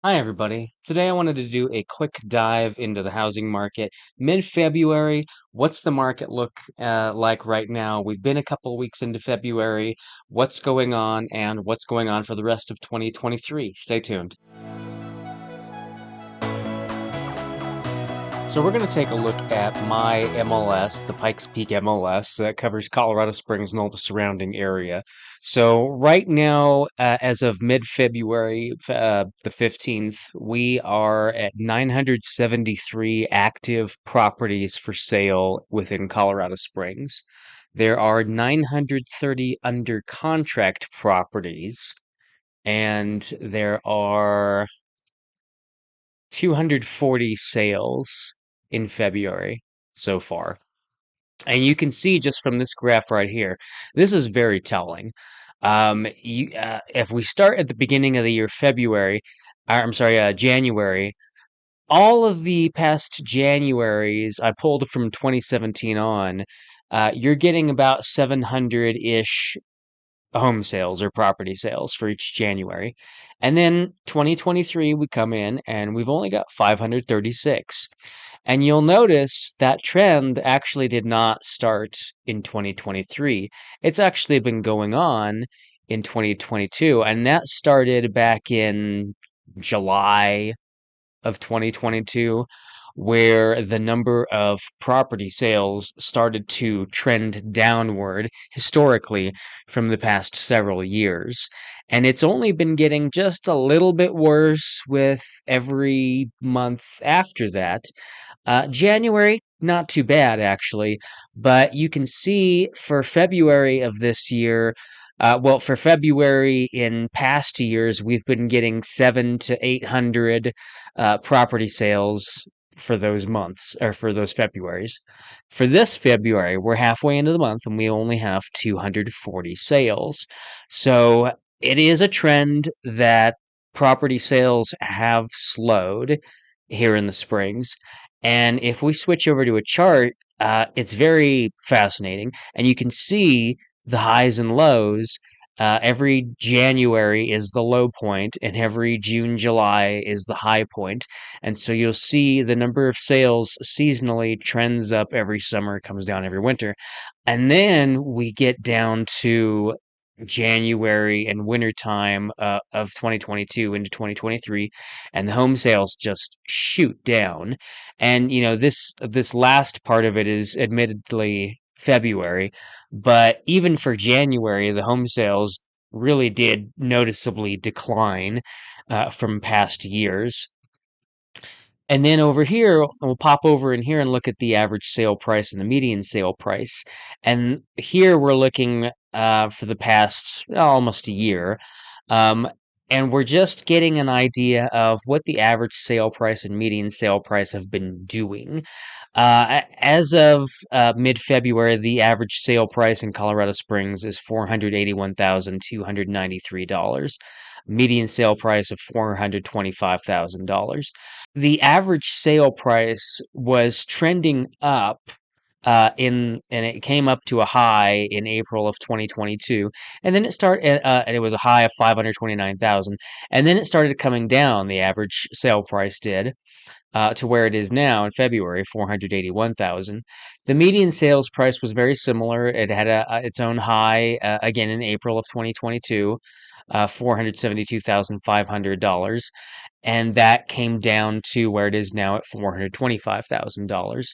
Hi, everybody. Today I wanted to do a quick dive into the housing market. Mid-February, what's the market look like right now? We've been a couple weeks into February. What's going on and what's going on for the rest of 2023? Stay tuned. So we're going to take a look at my MLS, the Pikes Peak MLS, that covers Colorado Springs and all the surrounding area. So right now, as of mid-February, the 15th, we are at 973 active properties for sale within Colorado Springs. There are 930 under contract properties, and there are 240 sales in February so far. And you can see just from this graph right here, this is very telling. If we start at the beginning of the year, January, all of the past Januaries, I pulled from 2017 on, you're getting about 700-ish home sales or property sales for each January. And then 2023, we come in and we've only got 536. And you'll notice that trend actually did not start in 2023. It's actually been going on in 2022, and that started back in July of 2022, where the number of property sales started to trend downward historically from the past several years. And it's only been getting just a little bit worse with every month after that. January, not too bad actually, but you can see for February of this year, for February in past years, we've been getting 700 to 800 property sales for those months or for those Februarys. For this February, we're halfway into the month and we only have 240 sales. So it is a trend that property sales have slowed here in the Springs. And if we switch over to a chart, it's very fascinating. And you can see the highs and lows. Every January is the low point, and every June, July is the high point. And so you'll see the number of sales seasonally trends up every summer, comes down every winter. And then we get down to January and wintertime of 2022 into 2023, and the home sales just shoot down. And this last part of it is admittedly February, but even for January, the home sales really did noticeably decline from past years. And then over here, we'll pop over in here and look at the average sale price and the median sale price. And here we're looking for the past almost a year. Um, and we're just getting an idea of what the average sale price and median sale price have been doing. As of mid-February, the average sale price in Colorado Springs is $481,293. Median sale price of $425,000. The average sale price was trending up and it came up to a high in April of 2022, and then and it was a high of 529,000, and then it started coming down. The average sale price did to where it is now in February, 481,000. The median sales price was very similar. It had its own high again in April of 2022, $472,500, and that came down to where it is now at $425,000.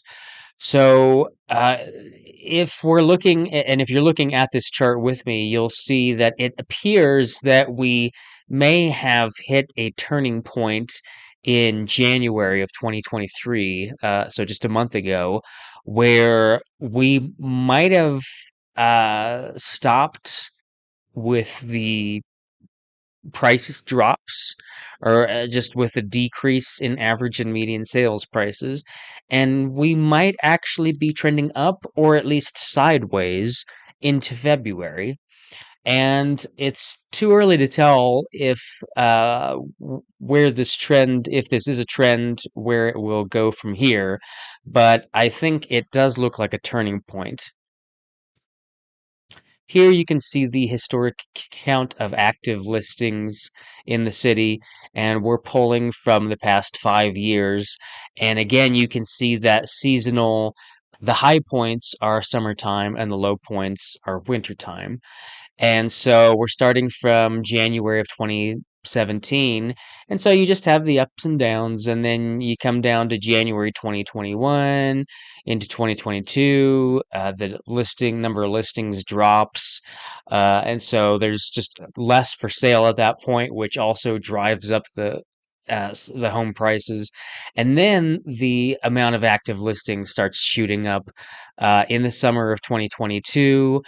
So, if we're looking, and if you're looking at this chart with me, you'll see that it appears that we may have hit a turning point in January of 2023, so just a month ago, where we might have stopped with the price drops or just with a decrease in average and median sales prices. And we might actually be trending up or at least sideways into February. And it's too early to tell if where this trend, if this is a trend, where it will go from here. But I think it does look like a turning point. Here you can see the historic count of active listings in the city, and we're pulling from the past 5 years. And again, you can see that the high points are summertime and the low points are wintertime. And so we're starting from January of 2017. And so you just have the ups and downs, and then you come down to January 2021 into 2022. The listing number of listings drops. And so there's just less for sale at that point, which also drives up the home prices. And then the amount of active listings starts shooting up in the summer of 2022.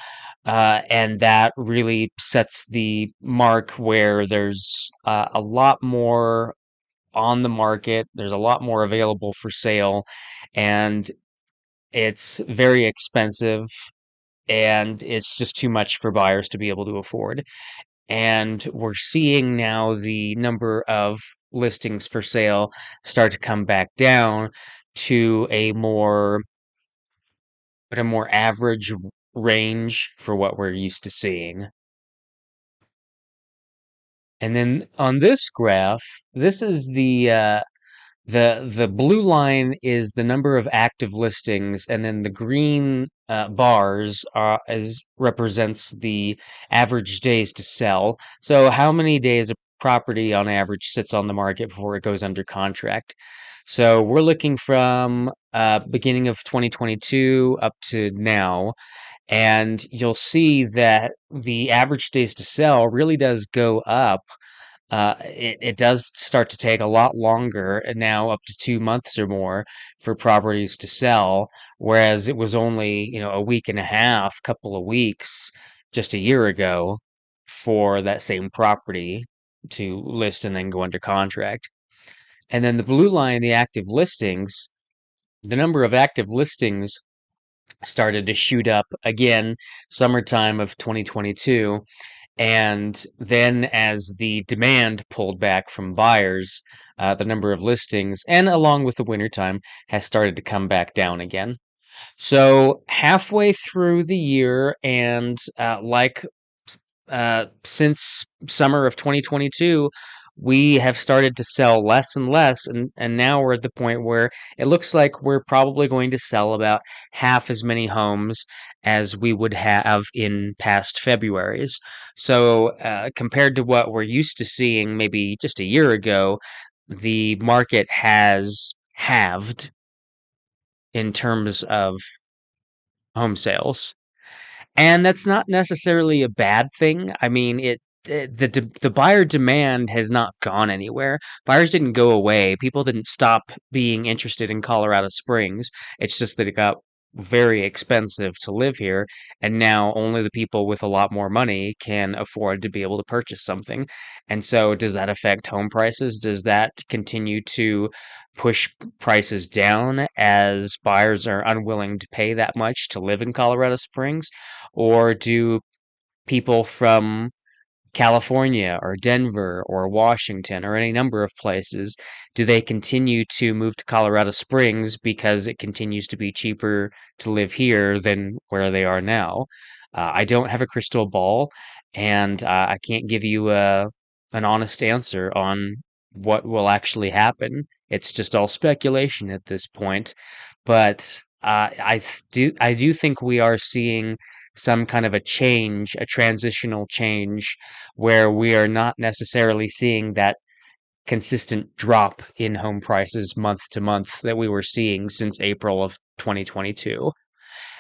And that really sets the mark where there's a lot more on the market. There's a lot more available for sale, and it's very expensive, and it's just too much for buyers to be able to afford. And we're seeing now the number of listings for sale start to come back down to a more average range for what we're used to seeing. And then on this graph, this is the blue line is the number of active listings, and then the green bars are as represents the average days to sell. So how many days a property on average sits on the market before it goes under contract? So we're looking from beginning of 2022 up to now, and you'll see that the average days to sell really does go up. It does start to take a lot longer, and now up to 2 months or more for properties to sell, whereas it was only, a week and a half, couple of weeks just a year ago for that same property to list and then go under contract. And then the blue line, the active listings, the number of active listings started to shoot up again summertime of 2022. And then, as the demand pulled back from buyers, the number of listings, and along with the wintertime, has started to come back down again. So, halfway through the year, and since summer of 2022, we have started to sell less and less, and now we're at the point where it looks like we're probably going to sell about half as many homes as we would have in past Februarys. So, compared to what we're used to seeing maybe just a year ago, the market has halved in terms of home sales. And that's not necessarily a bad thing. I mean, the buyer demand has not gone anywhere. Buyers didn't go away. People didn't stop being interested in Colorado Springs. It's just that it got very expensive to live here, and now only the people with a lot more money can afford to be able to purchase something. And so, does that affect home prices? Does that continue to push prices down as buyers are unwilling to pay that much to live in Colorado Springs? Or do people from California or Denver or Washington or any number of places, do they continue to move to Colorado Springs because it continues to be cheaper to live here than where they are now? I don't have a crystal ball, and I can't give you an honest answer on what will actually happen. It's just all speculation at this point. But I do think we are seeing some kind of a change, a transitional change, where we are not necessarily seeing that consistent drop in home prices month to month that we were seeing since April of 2022.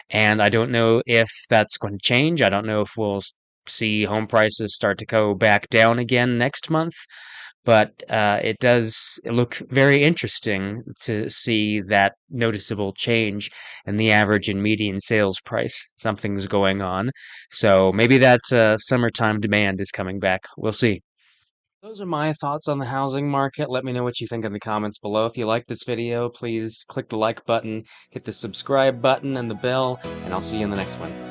And I don't know if that's going to change. I don't know if we'll see home prices start to go back down again next month, but it does look very interesting to see that noticeable change in the average and median sales price. Something's going on. So maybe that summertime demand is coming back. We'll see. Those are my thoughts on the housing market. Let me know what you think in the comments below. If you like this video, please click the like button, hit the subscribe button and the bell, and I'll see you in the next one.